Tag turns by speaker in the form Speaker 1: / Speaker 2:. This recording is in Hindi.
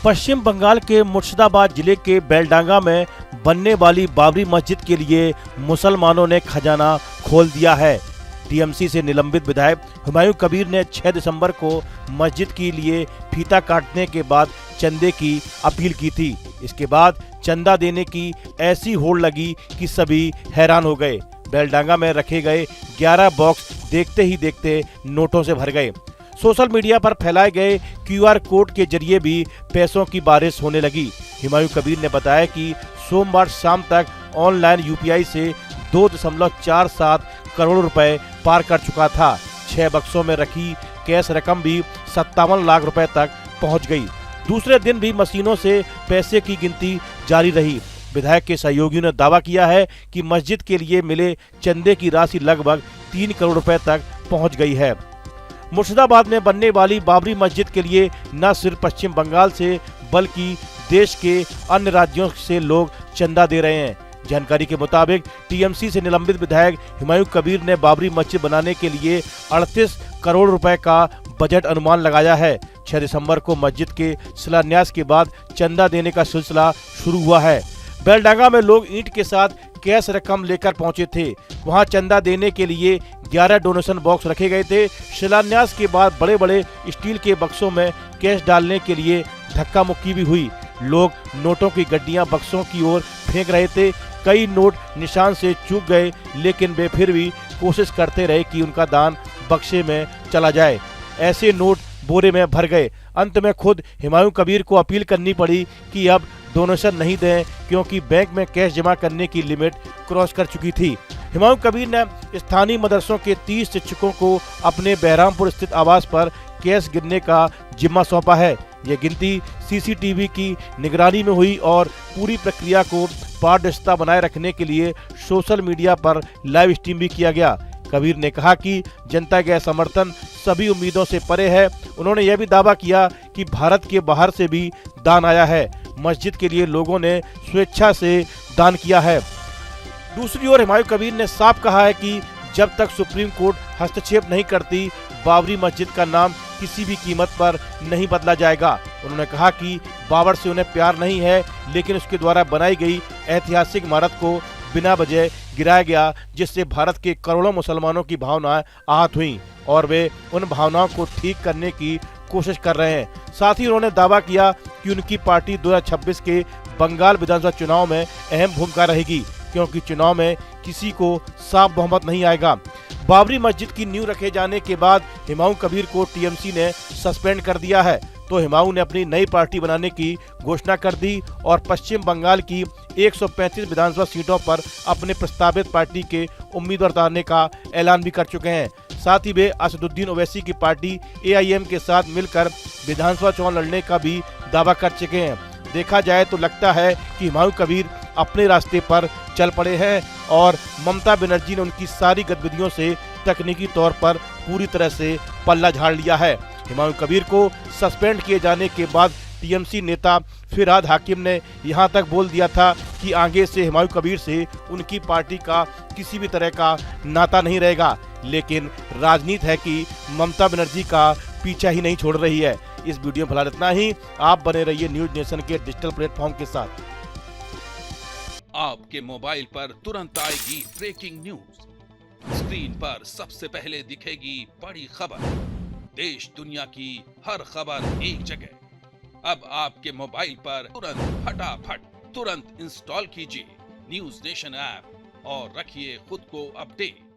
Speaker 1: पश्चिम बंगाल के मुर्शिदाबाद जिले के बेलडांगा में बनने वाली बाबरी मस्जिद के लिए मुसलमानों ने खजाना खोल दिया है। टीएमसी से निलंबित विधायक हुमायूं कबीर ने 6 दिसंबर को मस्जिद के लिए फीता काटने के बाद चंदे की अपील की थी। इसके बाद चंदा देने की ऐसी होड़ लगी कि सभी हैरान हो गए। बेलडांगा में रखे गए 11 बॉक्स देखते ही देखते नोटों से भर गए। सोशल मीडिया पर फैलाए गए क्यूआर कोड के जरिए भी पैसों की बारिश होने लगी। हुमायूं कबीर ने बताया कि सोमवार शाम तक ऑनलाइन यूपीआई से 2.47 करोड़ रुपए पार कर चुका था। 6 बक्सों में रखी कैश रकम भी 57 लाख रुपए तक पहुंच गई। दूसरे दिन भी मशीनों से पैसे की गिनती जारी रही। विधायक के सहयोगियों ने दावा किया है कि मस्जिद के लिए मिले चंदे की राशि लगभग 3 करोड़ रुपए तक पहुंच गई है। मुर्शिदाबाद में बनने वाली बाबरी मस्जिद के लिए न सिर्फ पश्चिम बंगाल से बल्कि देश के अन्य राज्यों से लोग चंदा दे रहे हैं। जानकारी के मुताबिक टीएमसी से निलंबित विधायक हुमायूं कबीर ने बाबरी मस्जिद बनाने के लिए 38 करोड़ रुपए का बजट अनुमान लगाया है। 6 दिसंबर को मस्जिद के शिलान्यास के बाद चंदा देने का सिलसिला शुरू हुआ है। बेलडांगा में लोग ईंट के साथ कैश रकम लेकर पहुंचे थे। वहां चंदा देने के लिए 11 डोनेशन बॉक्स रखे गए थे। शिलान्यास के बाद बड़े बड़े स्टील के बक्सों में कैश डालने के लिए धक्का मुक्की भी हुई। लोग नोटों की गड्डियां बक्सों की ओर फेंक रहे थे। कई नोट निशान से चूक गए, लेकिन वे फिर भी कोशिश करते रहे कि उनका दान बक्से में चला जाए। ऐसे नोट बोरे में भर गए। अंत में खुद हुमायूं कबीर को अपील करनी पड़ी कि अब डोनेशन नहीं दें, क्योंकि बैंक में कैश जमा करने की लिमिट क्रॉस कर चुकी थी। हुमायूं कबीर ने स्थानीय मदरसों के 30 शिक्षकों को अपने बहरामपुर स्थित आवास पर कैश गिनने का जिम्मा सौंपा है। यह गिनती सीसीटीवी की निगरानी में हुई और पूरी प्रक्रिया को पारदर्शिता बनाए रखने के लिए सोशल मीडिया पर लाइव स्ट्रीम भी किया गया। कबीर ने कहा कि जनता का समर्थन सभी उम्मीदों से परे है। उन्होंने यह भी दावा किया कि भारत के बाहर से भी दान आया है। मस्जिद के लिए लोगों ने स्वेच्छा से दान किया है। दूसरी ओर हुमायूं कबीर ने साफ कहा है कि जब तक सुप्रीम कोर्ट हस्तक्षेप नहीं करती, बाबरी मस्जिद का नाम किसी भी कीमत पर नहीं बदला जाएगा। उन्होंने कहा कि बाबर से उन्हें प्यार नहीं है, लेकिन उसके द्वारा बनाई गई ऐतिहासिक इमारत को बिना वजह गिराया गया, जिससे भारत के करोड़ों मुसलमानों की भावनाएं आहत हुईं और वे उन भावनाओं को ठीक करने की कोशिश कर रहे हैं। साथ ही उन्होंने दावा किया कि उनकी पार्टी 2026 के बंगाल विधानसभा चुनाव में अहम भूमिका रहेगी, क्योंकि चुनाव में किसी को साफ बहुमत नहीं आएगा। बाबरी मस्जिद की नींव रखे जाने के बाद हुमायूं कबीर को टीएमसी ने सस्पेंड कर दिया है, तो हुमायूं ने अपनी नई पार्टी बनाने की घोषणा कर दी और पश्चिम बंगाल की 135 विधानसभा सीटों पर अपने प्रस्तावित पार्टी के उम्मीदवार उतारने का ऐलान भी कर चुके हैं। साथ ही वे असदुद्दीन ओवैसी की पार्टी एआईएम के साथ मिलकर विधानसभा चुनाव लड़ने का भी दावा कर चुके हैं। देखा जाए तो लगता है कि हुमायूं कबीर अपने रास्ते पर चल पड़े हैं और ममता बनर्जी ने उनकी सारी गतिविधियों से तकनीकी तौर पर पूरी तरह से पल्ला झाड़ लिया है। हुमायूं कबीर को सस्पेंड किए जाने के बाद टीएमसी नेता फिरहाद हाकिम ने यहां तक बोल दिया था कि आगे से हुमायूं कबीर से उनकी पार्टी का किसी भी तरह का नाता नहीं रहेगा। लेकिन राजनीति है कि ममता बनर्जी का पीछा ही नहीं छोड़ रही है। इस वीडियो में फिलहाल इतना ही। आप बने रहिए न्यूज नेशन के डिजिटल प्लेटफॉर्म के साथ।
Speaker 2: आपके मोबाइल पर तुरंत आएगी ब्रेकिंग न्यूज। स्क्रीन पर सबसे पहले दिखेगी बड़ी खबर। देश दुनिया की हर खबर एक जगह। अब आपके मोबाइल पर तुरंत इंस्टॉल कीजिए न्यूज नेशन ऐप और रखिए खुद को अपडेट।